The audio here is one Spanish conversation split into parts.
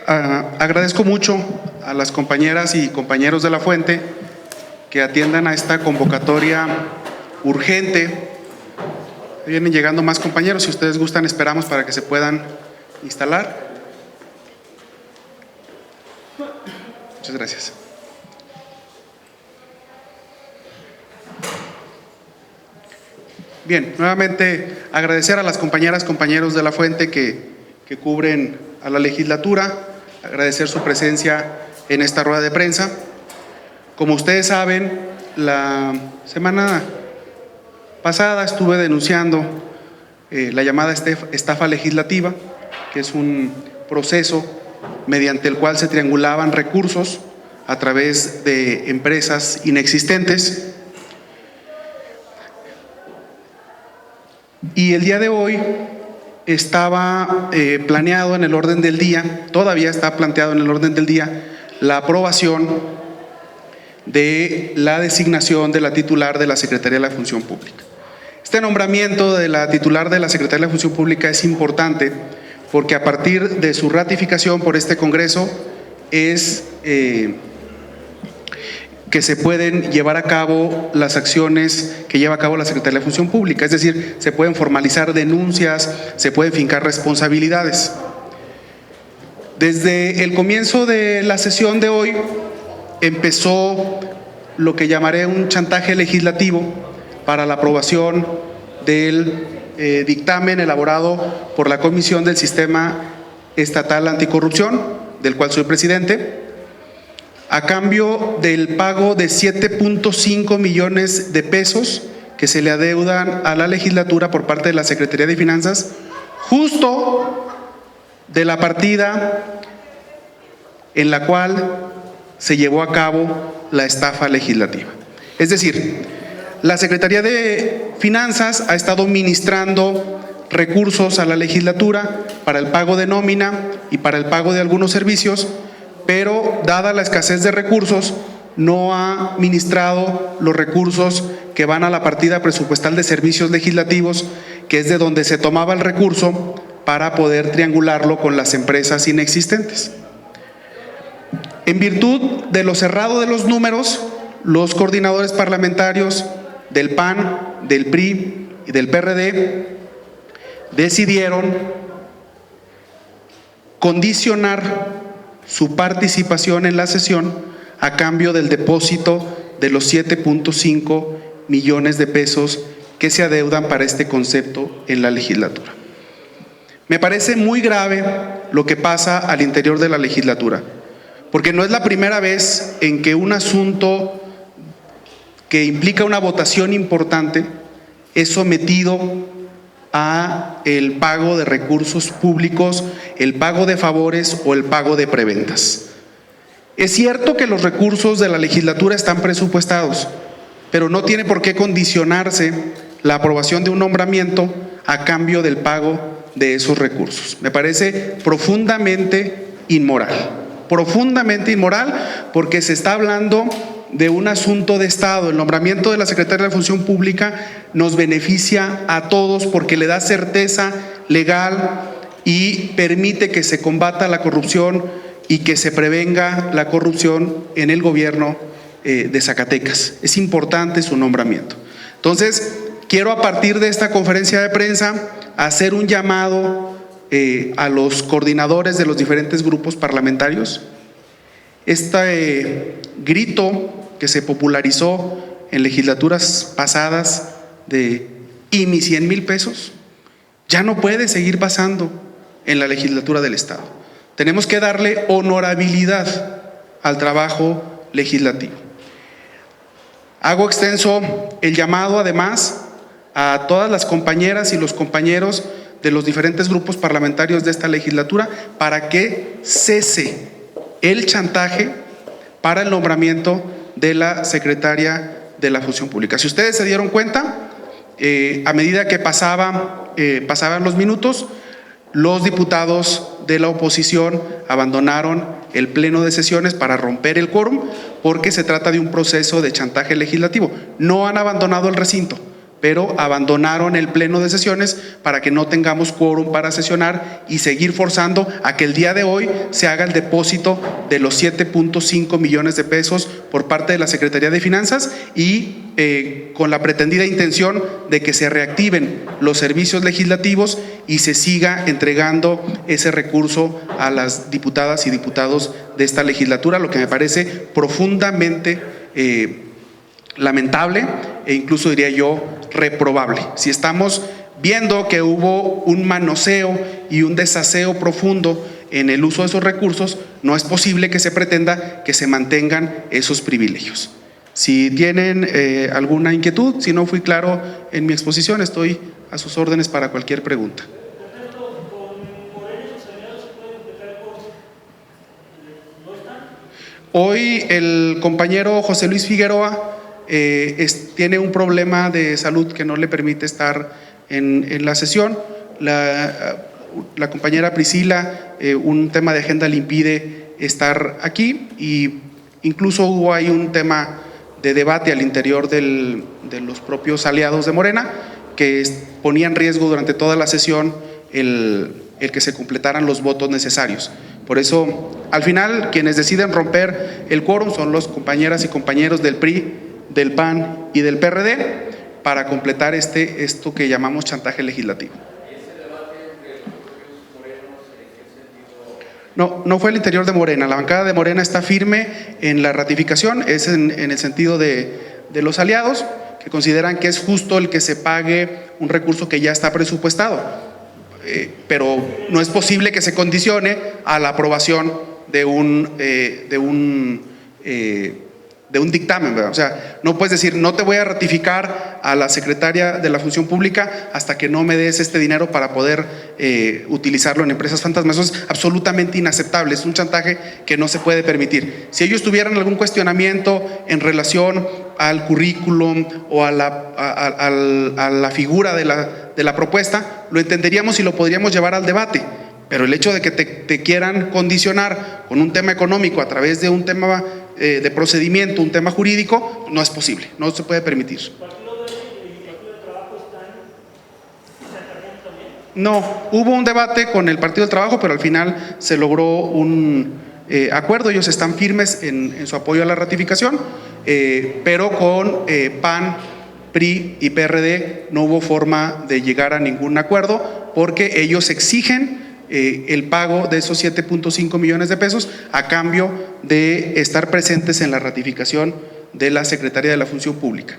Agradezco mucho a las compañeras y compañeros de La Fuente que atiendan a esta convocatoria urgente. Vienen llegando más compañeros, si ustedes gustan esperamos para que se puedan instalar. Muchas gracias. Bien, nuevamente agradecer a las compañeras, compañeros de La Fuente que cubren a la legislatura, agradecer su presencia en esta rueda de prensa. Como ustedes saben, la semana pasada estuve denunciando la llamada estafa legislativa, que es un proceso mediante el cual se triangulaban recursos a través de empresas inexistentes. Y el día de hoy estaba planeado en el orden del día, todavía está planteado en el orden del día, la aprobación de la designación de la titular de la Secretaría de la Función Pública. Este nombramiento de la titular de la Secretaría de la Función Pública es importante porque a partir de su ratificación por este Congreso es que se pueden llevar a cabo las acciones que lleva a cabo la Secretaría de la Función Pública, es decir, se pueden formalizar denuncias, se pueden fincar responsabilidades. Desde el comienzo de la sesión de hoy empezó lo que llamaré un chantaje legislativo para la aprobación del dictamen elaborado por la Comisión del Sistema Estatal Anticorrupción, del cual soy presidente, a cambio del pago de 7.5 millones de pesos que se le adeudan a la legislatura por parte de la Secretaría de Finanzas, justo de la partida en la cual se llevó a cabo la estafa legislativa. Es decir, la Secretaría de Finanzas ha estado ministrando recursos a la legislatura para el pago de nómina y para el pago de algunos servicios, pero dada la escasez de recursos, no ha ministrado los recursos que van a la partida presupuestal de servicios legislativos, que es de donde se tomaba el recurso para poder triangularlo con las empresas inexistentes. En virtud de lo cerrado de los números, los coordinadores parlamentarios del PAN, del PRI y del PRD decidieron condicionar su participación en la sesión a cambio del depósito de los 7.5 millones de pesos que se adeudan para este concepto en la legislatura. Me parece muy grave lo que pasa al interior de la legislatura, porque no es la primera vez en que un asunto que implica una votación importante es sometido a el pago de recursos públicos, el pago de favores o el pago de preventas. Es cierto que los recursos de la legislatura están presupuestados, pero no tiene por qué condicionarse la aprobación de un nombramiento a cambio del pago de esos recursos. Me parece profundamente inmoral, porque se está hablando de un asunto de Estado. El nombramiento de la Secretaría de la Función Pública nos beneficia a todos porque le da certeza legal y permite que se combata la corrupción y que se prevenga la corrupción en el gobierno de Zacatecas. Es importante su nombramiento. Entonces, quiero a partir de esta conferencia de prensa hacer un llamado a los coordinadores de los diferentes grupos parlamentarios. Este grito que se popularizó en legislaturas pasadas de ¿y mis 100,000 pesos? Ya no puede seguir pasando en la legislatura del Estado. Tenemos que darle honorabilidad al trabajo legislativo. Hago extenso el llamado además a todas las compañeras y los compañeros de los diferentes grupos parlamentarios de esta legislatura para que cese el chantaje para el nombramiento de la secretaria de la Función Pública. Si ustedes se dieron cuenta, a medida que pasaban los minutos, los diputados de la oposición abandonaron el pleno de sesiones para romper el quórum porque se trata de un proceso de chantaje legislativo. No han abandonado el recinto, pero abandonaron el pleno de sesiones para que no tengamos quórum para sesionar y seguir forzando a que el día de hoy se haga el depósito de los 7.5 millones de pesos por parte de la Secretaría de Finanzas y con la pretendida intención de que se reactiven los servicios legislativos y se siga entregando ese recurso a las diputadas y diputados de esta legislatura, lo que me parece profundamente lamentable e incluso diría yo reprobable. Si estamos viendo que hubo un manoseo y un desaseo profundo en el uso de esos recursos, no es posible que se pretenda que se mantengan esos privilegios. Si tienen alguna inquietud, si no fui claro en mi exposición, estoy a sus órdenes para cualquier pregunta. Hoy el compañero José Luis Figueroa tiene un problema de salud que no le permite estar en la sesión. La compañera Priscila, un tema de agenda le impide estar aquí y incluso hubo ahí un tema de debate al interior de los propios aliados de Morena que ponía en riesgo durante toda la sesión el que se completaran los votos necesarios. Por eso, al final, quienes deciden romper el quórum son los compañeras y compañeros del PRI, del PAN y del PRD para completar esto que llamamos chantaje legislativo. No fue el interior de Morena. La bancada de Morena está firme en la ratificación, es en el sentido de los aliados que consideran que es justo el que se pague un recurso que ya está presupuestado. Pero no es posible que se condicione a la aprobación de un dictamen, ¿verdad? O sea, no puedes decir, no te voy a ratificar a la secretaria de la Función Pública hasta que no me des este dinero para poder utilizarlo en empresas fantasmas. Eso es absolutamente inaceptable, es un chantaje que no se puede permitir. Si ellos tuvieran algún cuestionamiento en relación al currículum o a la figura de la propuesta, lo entenderíamos y lo podríamos llevar al debate. Pero el hecho de que te quieran condicionar con un tema económico a través de un tema de procedimiento, un tema jurídico, no es posible, no se puede permitir. No, hubo un debate con el Partido del Trabajo, pero al final se logró un acuerdo. Ellos están firmes en su apoyo a la ratificación, pero con PAN, PRI y PRD no hubo forma de llegar a ningún acuerdo porque ellos exigen el pago de esos 7.5 millones de pesos a cambio de estar presentes en la ratificación de la Secretaría de la Función Pública.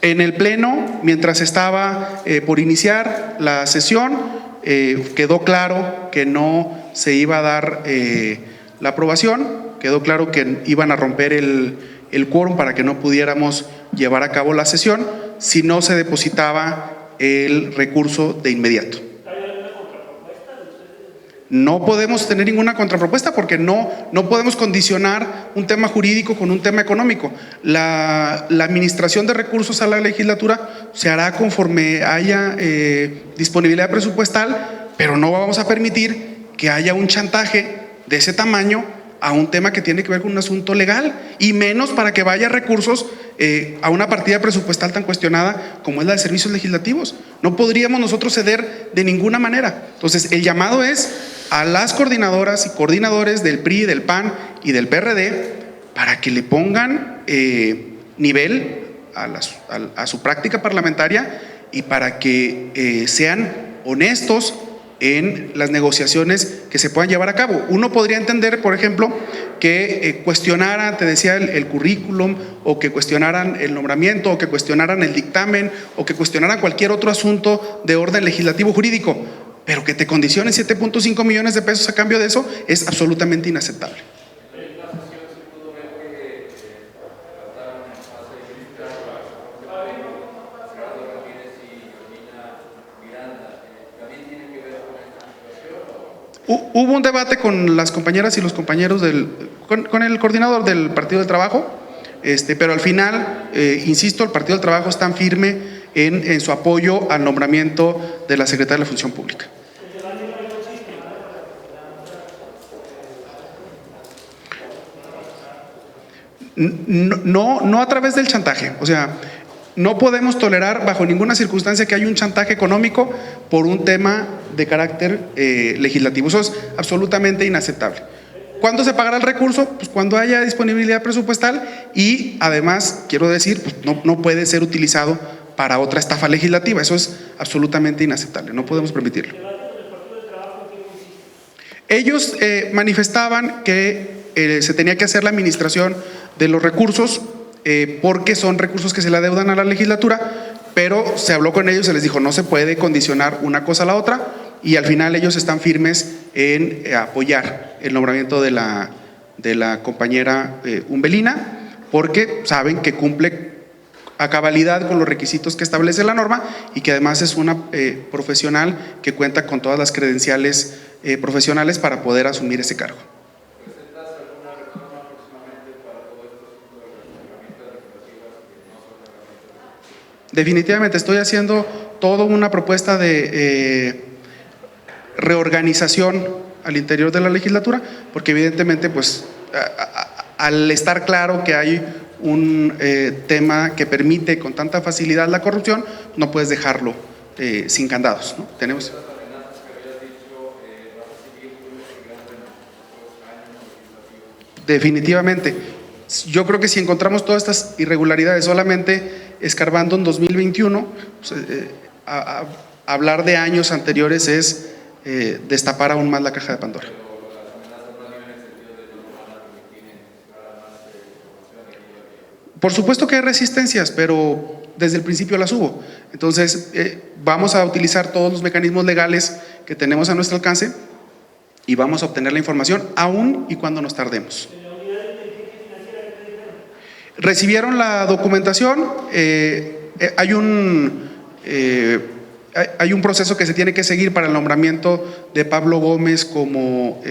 En el Pleno, mientras estaba por iniciar la sesión, quedó claro que no se iba a dar la aprobación, quedó claro que iban a romper el quórum para que no pudiéramos llevar a cabo la sesión si no se depositaba el recurso de inmediato. ¿Hay alguna contrapropuesta de ustedes? No podemos tener ninguna contrapropuesta porque no podemos condicionar un tema jurídico con un tema económico. La administración de recursos a la legislatura se hará conforme haya disponibilidad presupuestal, pero no vamos a permitir que haya un chantaje de ese tamaño a un tema que tiene que ver con un asunto legal y menos para que vaya recursos a una partida presupuestal tan cuestionada como es la de servicios legislativos. No podríamos nosotros ceder de ninguna manera. Entonces, el llamado es a las coordinadoras y coordinadores del PRI, del PAN y del PRD para que le pongan nivel a su práctica parlamentaria y para que sean honestos en las negociaciones que se puedan llevar a cabo. Uno podría entender, por ejemplo, que cuestionaran, te decía, el currículum, o que cuestionaran el nombramiento, o que cuestionaran el dictamen, o que cuestionaran cualquier otro asunto de orden legislativo jurídico, pero que te condicionen 7.5 millones de pesos a cambio de eso es absolutamente inaceptable. Hubo un debate con las compañeras y los compañeros con el coordinador del Partido del Trabajo, pero al final, insisto, el Partido del Trabajo está firme en su apoyo al nombramiento de la Secretaría de la Función Pública. No a través del chantaje. O sea, no podemos tolerar bajo ninguna circunstancia que haya un chantaje económico por un tema de carácter legislativo. Eso es absolutamente inaceptable. ¿Cuándo se pagará el recurso? Pues cuando haya disponibilidad presupuestal y además, quiero decir, pues no puede ser utilizado para otra estafa legislativa. Eso es absolutamente inaceptable, no podemos permitirlo. Ellos manifestaban que se tenía que hacer la administración de los recursos porque son recursos que se le adeudan a la legislatura, pero se habló con ellos, se les dijo no se puede condicionar una cosa a la otra y al final ellos están firmes en apoyar el nombramiento de la compañera Umbelina porque saben que cumple a cabalidad con los requisitos que establece la norma y que además es una profesional que cuenta con todas las credenciales profesionales para poder asumir ese cargo. ¿Presentas alguna reforma próximamente para todo esto asunto de las herramientas legislativas que no son herramientas? Definitivamente estoy haciendo toda una propuesta de reorganización al interior de la legislatura, porque evidentemente pues al estar claro que hay un tema que permite con tanta facilidad la corrupción, no puedes dejarlo sin candados, ¿no? Tenemos definitivamente. Yo creo que si encontramos todas estas irregularidades solamente escarbando en 2021, pues, hablar de años anteriores es destapar aún más la caja de Pandora. Por supuesto que hay resistencias, pero desde el principio las hubo. Entonces, vamos a utilizar todos los mecanismos legales que tenemos a nuestro alcance y vamos a obtener la información aún y cuando nos tardemos. Recibieron la documentación, hay un proceso que se tiene que seguir para el nombramiento de Pablo Gómez como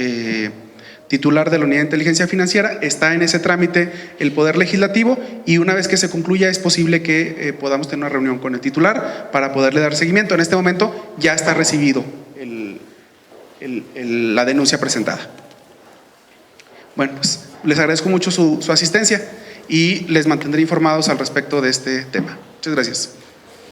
titular de la Unidad de Inteligencia Financiera. Está en ese trámite el Poder Legislativo y una vez que se concluya es posible que podamos tener una reunión con el titular para poderle dar seguimiento. En este momento ya está recibido la denuncia presentada. Bueno, pues les agradezco mucho su asistencia y les mantendré informados al respecto de este tema. Muchas gracias.